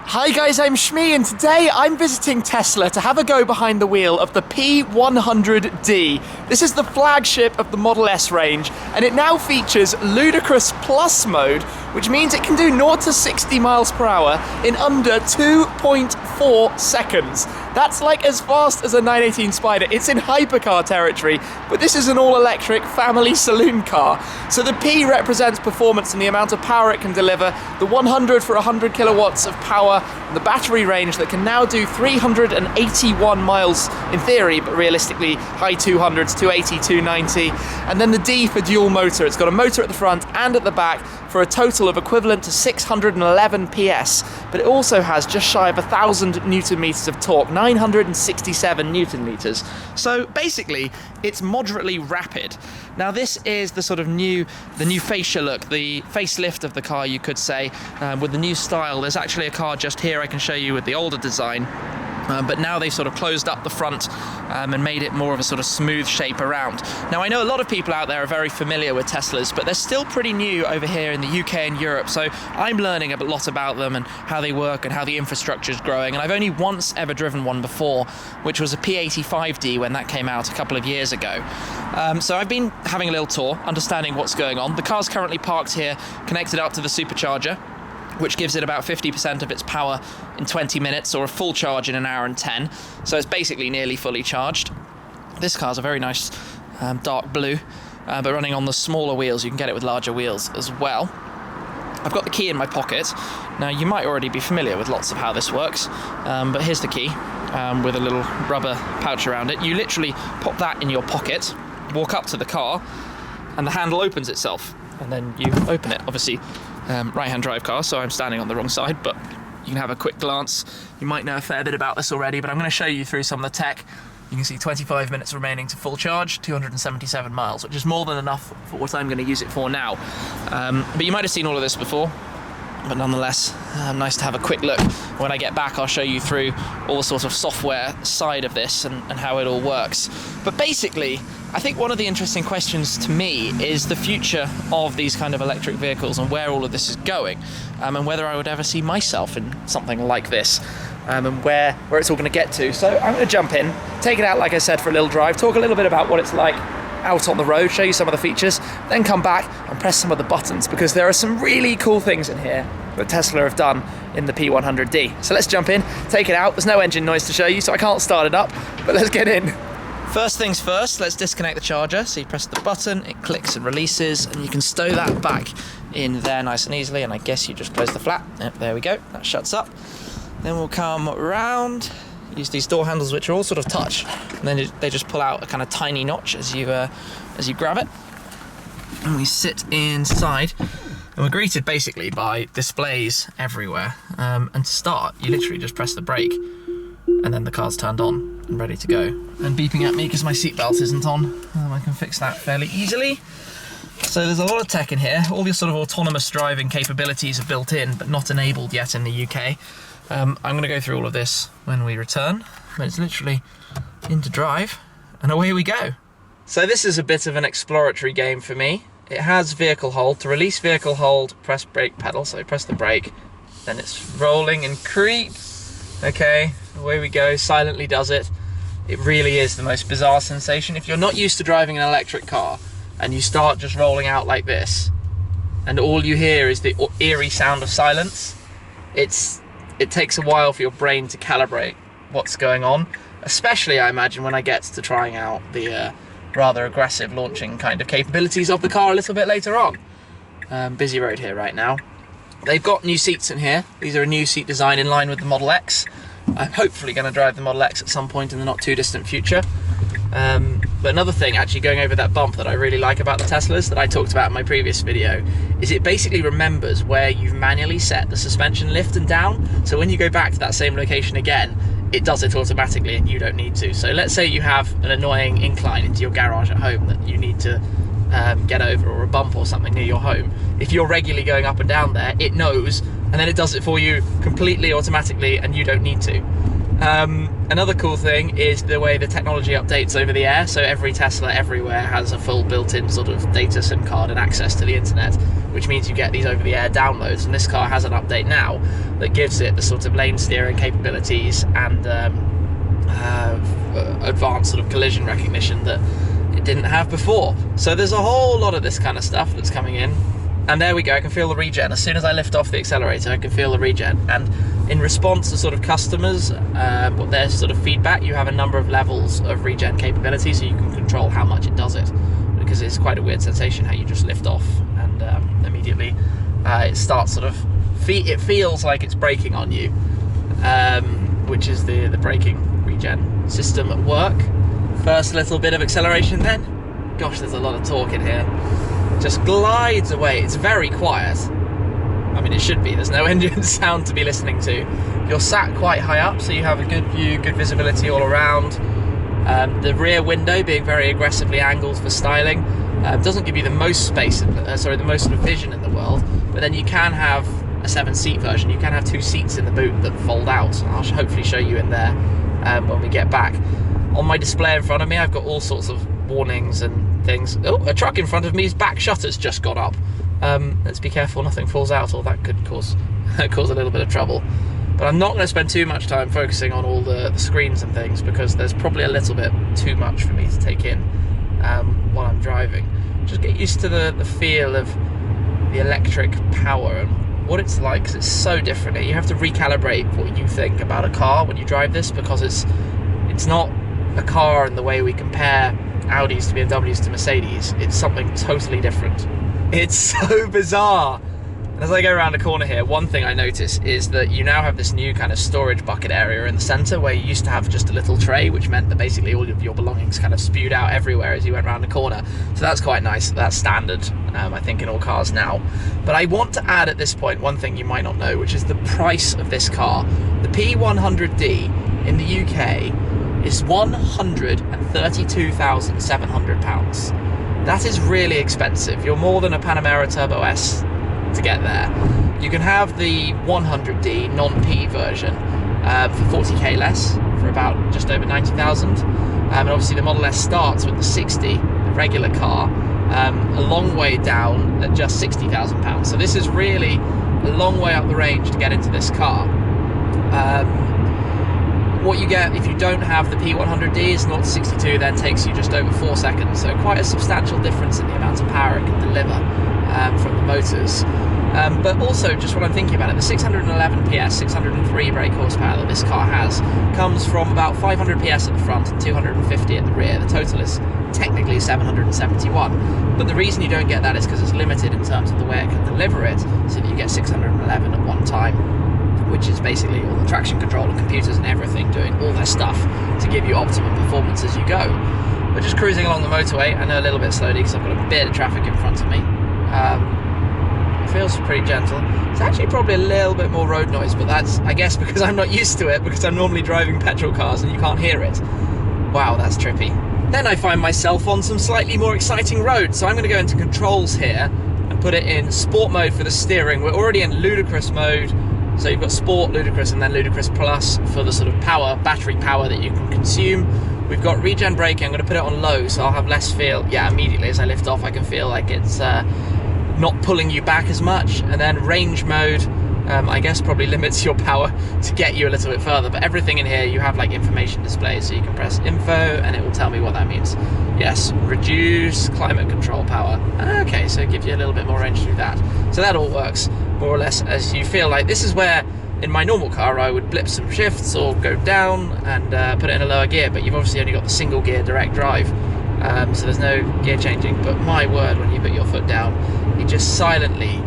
Hi guys, I'm Shmee, and today I'm visiting Tesla to have a go behind the wheel of the P100D. This is the flagship of the Model S range, and it now features Ludicrous Plus Mode, which means it can do 0 to 60 miles per hour in under 2.4 seconds. That's like as fast as a 918 Spyder. It's in hypercar territory, but this is an all-electric family saloon car. So the P represents performance and the amount of power it can deliver, the 100 for 100 kilowatts of power, the battery range that can now do 381 miles in theory, but realistically high 200s, 280, 290. And then the D for dual motor. It's got a motor at the front and at the back for a total of equivalent to 611 PS, but it also has just shy of 1,000 Newton meters of torque, 967 Newton meters. So basically, it's moderately rapid. Now this is the sort of the new fascia look, the facelift of the car, you could say, with the new style. There's actually a car just here I can show you with the older design. But now they've sort of closed up the front and made it more of a sort of smooth shape around. Now I know a lot of people out there are very familiar with Teslas, but they're still pretty new over here in the UK and Europe, so I'm learning a lot about them and how they work and how the infrastructure is growing. And I've only once ever driven one before, which was a P85D when that came out a couple of years ago. So I've been having a little tour, understanding what's going on. The car's currently parked here, connected up to the supercharger, which gives it about 50% of its power in 20 minutes, or a full charge in an hour and 10. So it's basically nearly fully charged. This car's a very nice dark blue, but running on the smaller wheels. You can get it with larger wheels as well. I've got the key in my pocket. Now you might already be familiar with lots of how this works, but here's the key with a little rubber pouch around it. You literally pop that in your pocket, walk up to the car, and the handle opens itself, and then you open it. Obviously, right-hand drive car, so I'm standing on the wrong side, but you can have a quick glance. You might know a fair bit about this already, but I'm going to show you through some of the tech. You can see 25 minutes remaining to full charge, 277 miles, which is more than enough for what I'm going to use it for now. But you might have seen all of this before, but nonetheless, nice to have a quick look. When I get back, I'll show you through all the sort of software side of this and how it all works. But basically, I think one of the interesting questions to me is the future of these kind of electric vehicles and where all of this is going, and whether I would ever see myself in something like this, and where it's all going to get to. So I'm going to jump in, take it out, like I said, for a little drive, talk a little bit about what it's like out on the road, show you some of the features, then come back and press some of the buttons, because there are some really cool things in here that Tesla have done in the P100D. So let's jump in, take it out. There's no engine noise to show you, so I can't start it up, but let's get in. First things first, let's disconnect the charger. So you press the button, it clicks and releases, and you can stow that back in there nice and easily, and I guess you just close the flap. Yep, there we go, that shuts up. Then we'll come around, use these door handles, which are all sort of touch, and then they just pull out a kind of tiny notch as you grab it. And we sit inside, and we're greeted basically by displays everywhere. And to start, you literally just press the brake, and then the car's turned on and ready to go. And beeping at me because my seatbelt isn't on. I can fix that fairly easily. So there's a lot of tech in here. All your sort of autonomous driving capabilities are built in, but not enabled yet in the UK. I'm going to go through all of this when we return, but it's literally into drive, and away we go. So this is a bit of an exploratory game for me. It has vehicle hold. To release vehicle hold, press brake pedal. So press the brake, then it's rolling and creeps. Okay, away we go, silently does it. It really is the most bizarre sensation. If you're not used to driving an electric car, and you start just rolling out like this, and all you hear is the eerie sound of silence, it takes a while for your brain to calibrate what's going on, especially I imagine when I get to trying out the rather aggressive launching kind of capabilities of the car a little bit later on. Busy road here right now. They've got new seats in here. These are a new seat design in line with the Model X. I'm hopefully going to drive the Model X at some point in the not too distant future. But another thing, actually going over that bump, that I really like about the Teslas that I talked about in my previous video, is it basically remembers where you've manually set the suspension lift and down. So when you go back to that same location again, it does it automatically and you don't need to. So let's say you have an annoying incline into your garage at home that you need to get over, or a bump or something near your home. If you're regularly going up and down there, it knows, and then it does it for you completely automatically, and you don't need to. Another cool thing is the way the technology updates over the air. So every Tesla everywhere has a full built-in sort of data SIM card and access to the internet, which means you get these over-the-air downloads. And this car has an update now that gives it the sort of lane steering capabilities and advanced sort of collision recognition that it didn't have before. So there's a whole lot of this kind of stuff that's coming in. And there we go, I can feel the regen. As soon as I lift off the accelerator, I can feel the regen. And in response to sort of customers, what their sort of feedback, you have a number of levels of regen capability, so you can control how much it does it. Because it's quite a weird sensation how you just lift off and immediately it starts sort of, it feels like it's braking on you, which is the braking regen system at work. First little bit of acceleration then. Gosh, there's a lot of torque in here. Just glides away. It's very quiet. I mean, it should be. There's no engine sound to be listening to. You're sat quite high up, so you have a good view, good visibility all around. The rear window being very aggressively angled for styling doesn't give you the most space, the most sort of vision in the world. But then you can have a 7-seat version. You can have 2 seats in the boot that fold out. I'll hopefully show you in there when we get back. On my display in front of me, I've got all sorts of warnings and things. Oh, a truck in front of me's back shutter's just got up. Let's be careful nothing falls out, or that could cause a little bit of trouble. But I'm not going to spend too much time focusing on all the screens and things, because there's probably a little bit too much for me to take in while I'm driving. Just get used to the feel of the electric power and what it's like, because it's so different. You have to recalibrate what you think about a car when you drive this, because it's not a car in the way we compare Audis to BMWs to Mercedes. It's something totally different. It's so bizarre. And as I go around the corner here, one thing I notice is that you now have this new kind of storage bucket area in the center, where you used to have just a little tray, which meant that basically all of your belongings kind of spewed out everywhere as you went around the corner. So that's quite nice. That's standard, I think, in all cars now. But I want to add at this point one thing you might not know, which is the price of this car. The P100D in the UK is £132,700. That is really expensive. You're more than a Panamera Turbo S to get there. You can have the 100D non-P version for 40k less, for about just over 90,000. And obviously the Model S starts with the 60, the regular car, a long way down at just £60,000. So this is really a long way up the range to get into this car. What you get if you don't have the P100D is 0 to 62 then takes you just over 4 seconds, so quite a substantial difference in the amount of power it can deliver from the motors. But also, just what I'm thinking about it, the 611 PS, 603 brake horsepower that this car has comes from about 500 PS at the front and 250 at the rear. The total is technically 771, but the reason you don't get that is because it's limited in terms of the way it can deliver it, so that you get 611 at one time, which is basically all the traction control and computers and everything doing all their stuff to give you optimum performance as you go. We're just cruising along the motorway. I know a little bit slowly because I've got a bit of traffic in front of me. It feels pretty gentle. It's actually probably a little bit more road noise, but that's, I guess, because I'm not used to it, because I'm normally driving petrol cars and you can't hear it. Wow, that's trippy. Then I find myself on some slightly more exciting roads, so I'm going to go into controls here and put it in sport mode for the steering. We're already in ludicrous mode. So you've got Sport, Ludicrous, and then Ludicrous Plus for the sort of power, battery power that you can consume. We've got regen braking. I'm going to put it on low, so I'll have less feel. Yeah, immediately as I lift off, I can feel like it's not pulling you back as much. And then range mode, I guess probably limits your power to get you a little bit further. But everything in here, you have like information displays, so you can press info, and it will tell me what that means. Yes, reduce climate control power. Okay, so it gives you a little bit more range through that. So that all works more or less as you feel. Like this is where in my normal car I would blip some shifts or go down and put it in a lower gear, but you've obviously only got the single gear direct drive, so there's no gear changing. But my word, when you put your foot down, it just silently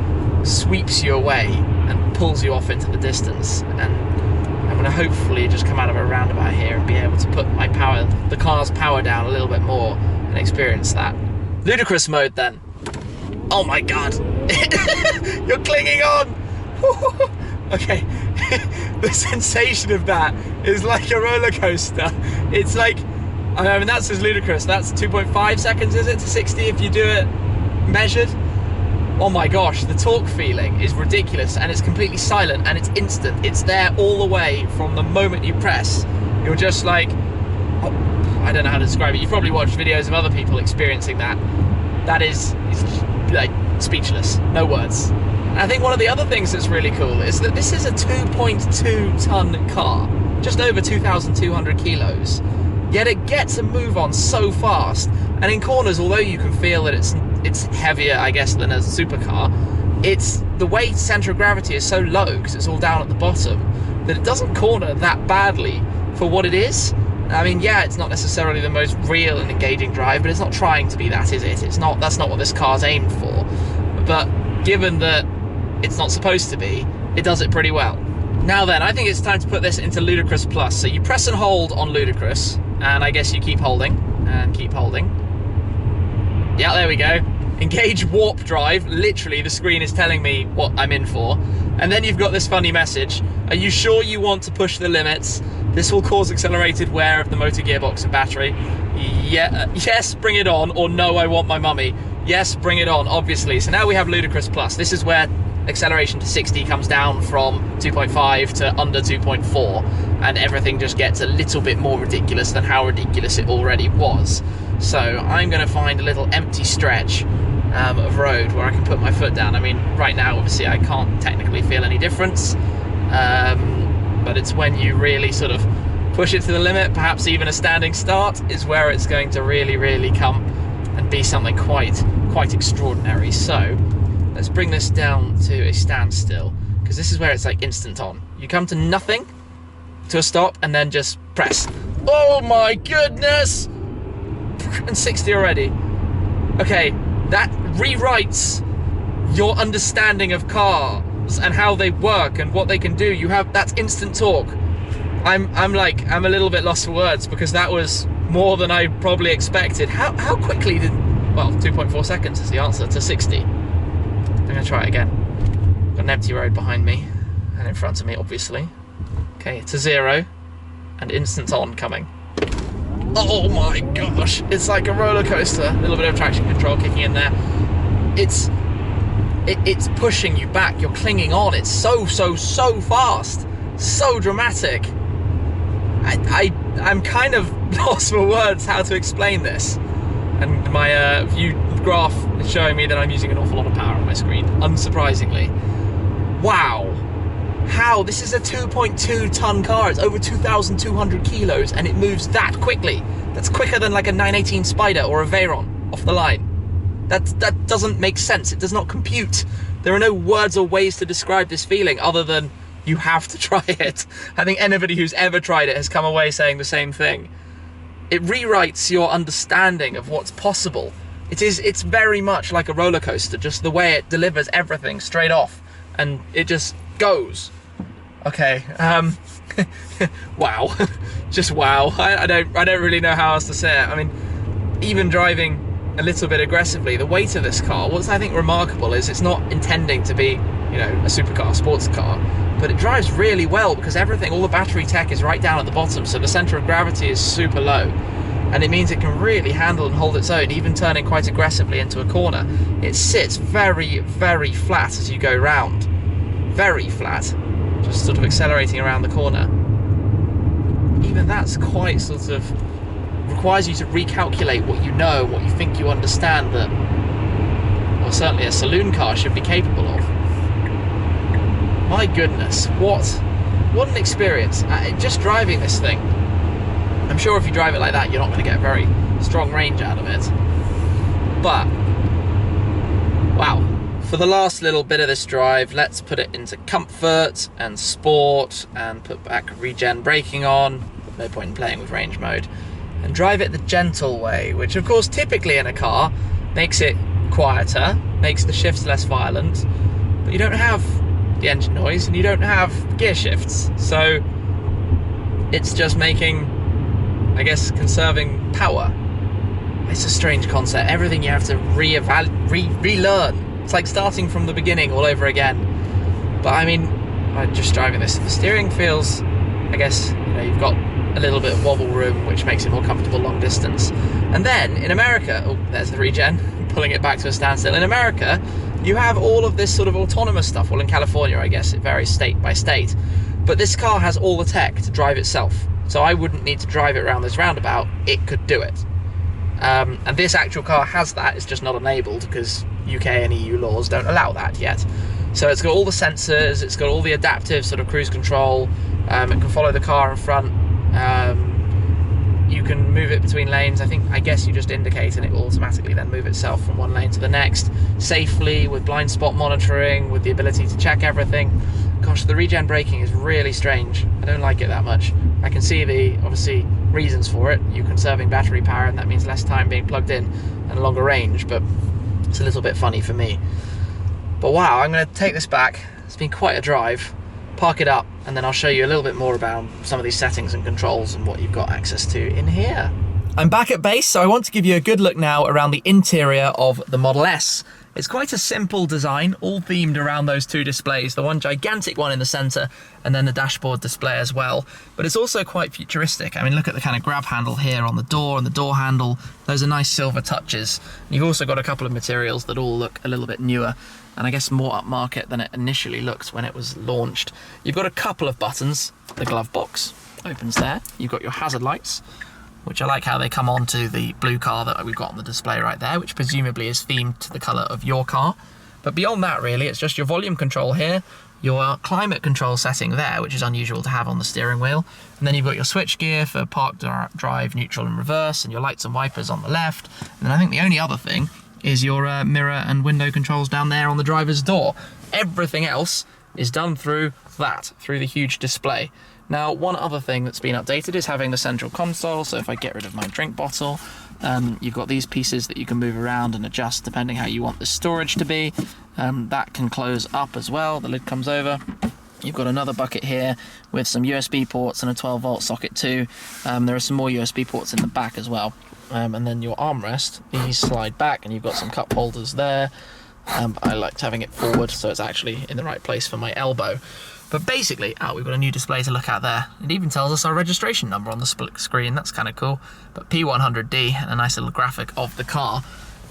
sweeps you away and pulls you off into the distance. And I'm going to hopefully just come out of a roundabout here and be able to put my power, the car's power down a little bit more and experience that. Ludicrous mode then. Oh my god. You're clinging on. Okay. The sensation of that is like a roller coaster. It's like, I mean, that's as ludicrous. That's 2.5 seconds, is it, to 60 if you do it measured? oh my gosh, the torque feeling is ridiculous, and it's completely silent and it's instant. It's there all the way from the moment you press. You're just like, oh, I don't know how to describe it. You've probably watched videos of other people experiencing that. That is like speechless, no words. And I think one of the other things that's really cool is that this is a 2.2 ton car, just over 2,200 kilos, yet it gets a move on so fast. And in corners, although you can feel that it's heavier, I guess, than a supercar, it's the weight center of gravity is so low because it's all down at the bottom that it doesn't corner that badly for what it is. I mean, yeah, it's not necessarily the most real and engaging drive, but it's not trying to be that, is it? It's not. That's not what this car's aimed for. But given that it's not supposed to be, it does it pretty well. Now then, I think it's time to put this into Ludicrous Plus. So you press and hold on Ludicrous, and I guess you keep holding and keep holding. Yeah, there we go. Engage warp drive. Literally, the screen is telling me what I'm in for. And then you've got this funny message. Are you sure you want to push the limits? This will cause accelerated wear of the motor, gearbox and battery. Yeah, yes, bring it on. Or no, I want my mummy. Yes, bring it on, obviously. So now we have Ludicrous Plus. This is where acceleration to 60 comes down from 2.5 to under 2.4. And everything just gets a little bit more ridiculous than how ridiculous it already was. So I'm going to find a little empty stretch of road where I can put my foot down. I mean, right now, obviously, I can't technically feel any difference. But it's when you really sort of push it to the limit, perhaps even a standing start, is where it's going to really, really come and be something quite extraordinary. So let's bring this down to a standstill, because this is where it's like instant on. You come to nothing, to a stop, and then just press. Oh my goodness! And 60 already. Okay, that rewrites your understanding of cars and how they work and what they can do. You have, that's instant torque. I'm a little bit lost for words, because that was more than I probably expected. How quickly did, well, 2.4 seconds is the answer to 60. I'm gonna try it again. Got an empty road behind me and in front of me, obviously. Okay, to 0 and instant on coming. Oh my gosh, it's like a roller coaster. A little bit of traction control kicking in there. It's pushing you back, you're clinging on. It's so fast, so dramatic. I'm kind of lost for words how to explain this. And my view graph is showing me that I'm using an awful lot of power on my screen, unsurprisingly. Wow. How? This is a 2.2 ton car. It's over 2,200 kilos and it moves that quickly. That's quicker than like a 918 Spyder or a Veyron off the line. That doesn't make sense. It does not compute. There are no words or ways to describe this feeling other than you have to try it. I think anybody who's ever tried it has come away saying the same thing. It rewrites your understanding of what's possible. It's very much like a roller coaster, just the way it delivers everything straight off and it just goes. Okay, wow, just wow. I don't really know how else to say it. I mean, even driving a little bit aggressively, the weight of this car, what's I think remarkable is it's not intending to be, you know, a supercar, sports car, but it drives really well because everything, all the battery tech is right down at the bottom, so the center of gravity is super low, and it means it can really handle and hold its own, even turning quite aggressively into a corner. It sits very flat as you go round, very flat, just sort of accelerating around the corner. Even that's quite sort of requires you to recalculate what you know, what you think you understand, that, well, certainly a saloon car should be capable of. My goodness, what an experience. Just driving this thing. I'm sure if you drive it like that, you're not going to get a very strong range out of it. But, wow. For the last little bit of this drive, let's put it into comfort and sport and put back regen braking on. No point in playing with range mode. And drive it the gentle way, which of course typically in a car makes it quieter, makes the shifts less violent, but you don't have the engine noise and you don't have gear shifts. So it's just making, I guess, conserving power. It's a strange concept. Everything you have to relearn. It's like starting from the beginning all over again. But I mean, just driving this, the steering feels, I guess, you know, you've got a little bit of wobble room, which makes it more comfortable long distance. And then in America, oh, there's the regen, pulling it back to a standstill. In America, You have all of this sort of autonomous stuff. Well, in California, I guess it varies state by state, but this car has all the tech to drive itself. So I wouldn't need to drive it around this roundabout, it could do it. And this actual car has that, it's just not enabled because UK and EU laws don't allow that yet. So it's got all the sensors, it's got all the adaptive sort of cruise control, it can follow the car in front, you can move it between lanes. I guess you just indicate and it will automatically then move itself from one lane to the next, safely, with blind spot monitoring, with the ability to check everything. Gosh, the regen braking is really strange. I don't like it that much. I can see the, obviously, reasons for it. You're conserving battery power and that means less time being plugged in and a longer range, but it's a little bit funny for me. But wow, I'm going to take this back. It's been quite a drive. Park it up, and then I'll show you a little bit more about some of these settings and controls and what you've got access to in here. I'm back at base, so I want to give you a good look now around the interior of the Model S. It's quite a simple design, all themed around those two displays, the one gigantic one in the center and then the dashboard display as well. But it's also quite futuristic. I mean, look at the kind of grab handle here on the door and the door handle. Those are nice silver touches. You've also got a couple of materials that all look a little bit newer and I guess more upmarket than it initially looked when it was launched. You've got a couple of buttons. The glove box opens there. You've got your hazard lights, which I like how they come onto the blue car that we've got on the display right there, which presumably is themed to the colour of your car. But beyond that, really, it's just your volume control here, your climate control setting there, which is unusual to have on the steering wheel. And then you've got your switch gear for park, drive, neutral and reverse, and your lights and wipers on the left. And then I think the only other thing is your mirror and window controls down there on the driver's door. Everything else is done through that, through the huge display. Now, one other thing that's been updated is having the central console. So if I get rid of my drink bottle, you've got these pieces that you can move around and adjust depending how you want the storage to be. That can close up as well, the lid comes over. You've got another bucket here with some USB ports and a 12-volt socket too. There are some more USB ports in the back as well. And then your armrest, these slide back and you've got some cup holders there. I liked having it forward so it's actually in the right place for my elbow. But basically, we've got a new display to look at there. It even tells us our registration number on the split screen. That's kind of cool. But P100D and a nice little graphic of the car.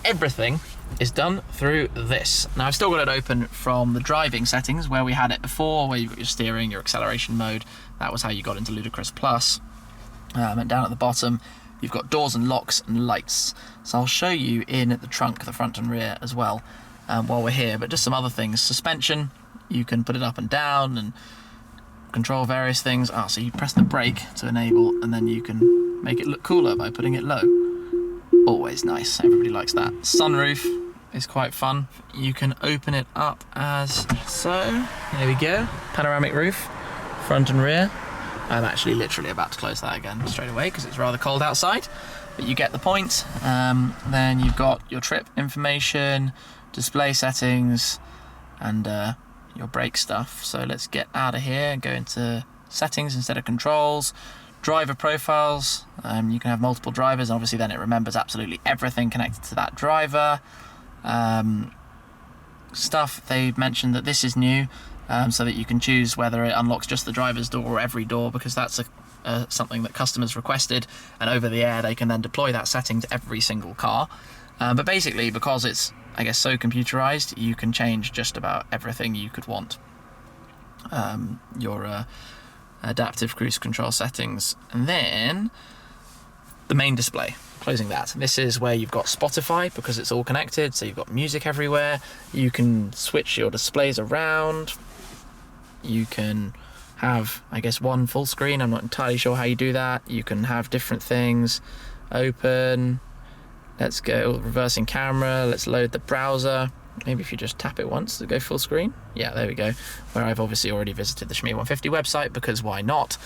Everything is done through this. Now, I've still got it open from the driving settings where we had it before, where you've got your steering, your acceleration mode. That was how you got into Ludicrous Plus. And down at the bottom, you've got doors and locks and lights. So I'll show you in the trunk, the front and rear as well, while we're here. But just some other things. Suspension. You can put it up and down and control various things. So you press the brake to enable and then you can make it look cooler by putting it low. Always nice, everybody likes that. Sunroof is quite fun. You can open it up as so. There we go, panoramic roof, front and rear. I'm actually literally about to close that again straight away because it's rather cold outside, but you get the point. Then you've got your trip information, display settings, and your brake stuff. So let's get out of here and go into settings instead of controls. Driver profiles, you can have multiple drivers, and obviously then it remembers absolutely everything connected to that driver. Stuff, they mentioned that this is new, so that you can choose whether it unlocks just the driver's door or every door, because that's something that customers requested, and over the air they can then deploy that setting to every single car. But basically, because it's, I guess, so computerized, you can change just about everything you could want. Your adaptive cruise control settings, and then the main display, closing that. This is where you've got Spotify, because it's all connected, so you've got music everywhere. You can switch your displays around. You can have, I guess, one full screen. I'm not entirely sure how you do that. You can have different things. Open. Let's go reversing camera. Let's load the browser. Maybe if you just tap it once to go full screen. Yeah, there we go. Where I've obviously already visited the Shmee150 website, because why not?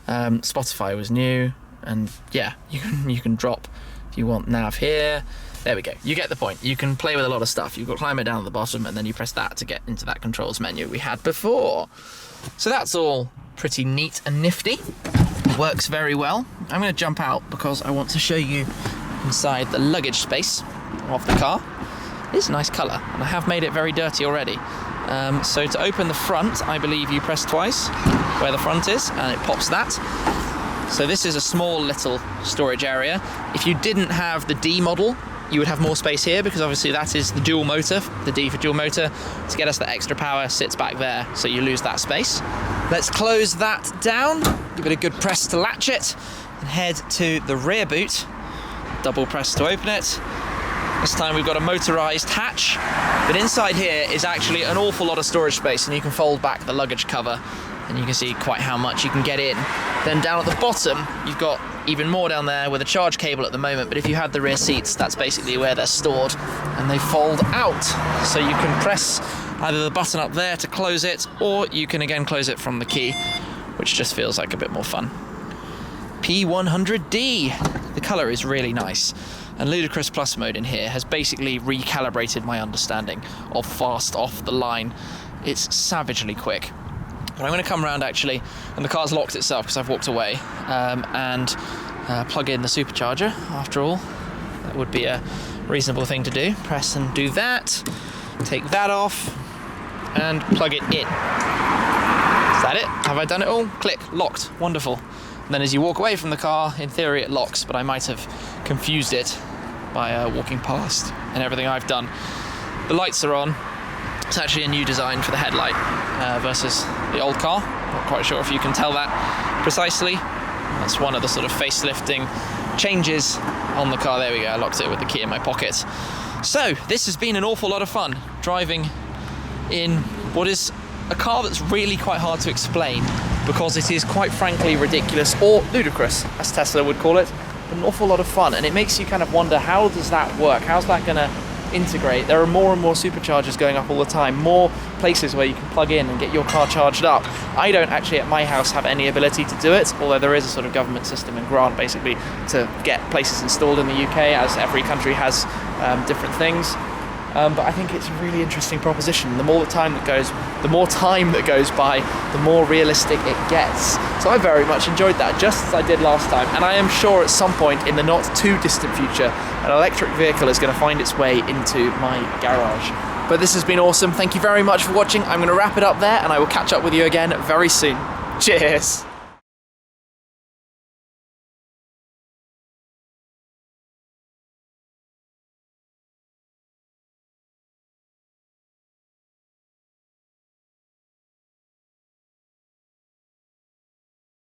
Spotify was new, and yeah, you can drop if you want nav here. There we go. You get the point. You can play with a lot of stuff. You've got climate down at the bottom, and then you press that to get into that controls menu we had before. So that's all pretty neat and nifty. Works very well. I'm going to jump out because I want to show you inside the luggage space of the car. It's a nice colour, and I have made it very dirty already. So to open the front, I believe you press twice where the front is, and it pops that. So this is a small little storage area. If you didn't have the D model, you would have more space here because obviously that is the dual motor, the D for dual motor. To get us the extra power sits back there, so you lose that space. Let's close that down, give it a good press to latch it, and head to the rear boot. Double press to open it. This time we've got a motorized hatch, but inside here is actually an awful lot of storage space, and you can fold back the luggage cover and you can see quite how much you can get in. Then down at the bottom, you've got even more down there with a charge cable at the moment, but if you had the rear seats, that's basically where they're stored, and they fold out. So you can press either the button up there to close it, or you can again close it from the key, which just feels like a bit more fun. P100D. The color is really nice, and Ludicrous Plus Mode in here has basically recalibrated my understanding of fast off the line. It's savagely quick. But I'm going to come around actually, and the car's locked itself because I've walked away, and plug in the supercharger. After all, that would be a reasonable thing to do. Press and do that, take that off, and plug it in. Is that it? Have I done it all? Click, locked, wonderful. And then as you walk away from the car, in theory it locks, but I might have confused it by walking past and everything I've done. The lights are on. It's actually a new design for the headlight versus the old car. Not quite sure if you can tell that precisely. That's one of the sort of facelifting changes on the car. There we go, I locked it with the key in my pocket. So this has been an awful lot of fun driving in what is a car that's really quite hard to explain because it is quite frankly ridiculous, or ludicrous as Tesla would call it, but an awful lot of fun, and it makes you kind of wonder, how does that work? How's that going to integrate? There are more and more superchargers going up all the time, more places where you can plug in and get your car charged up. I don't actually at my house have any ability to do it, although there is a sort of government system and grant basically to get places installed in the UK, as every country has different things. But I think it's a really interesting proposition. The more time that goes by, the more realistic it gets. So I very much enjoyed that, just as I did last time. And I am sure at some point in the not too distant future, an electric vehicle is going to find its way into my garage. But this has been awesome. Thank you very much for watching. I'm going to wrap it up there, and I will catch up with you again very soon. Cheers.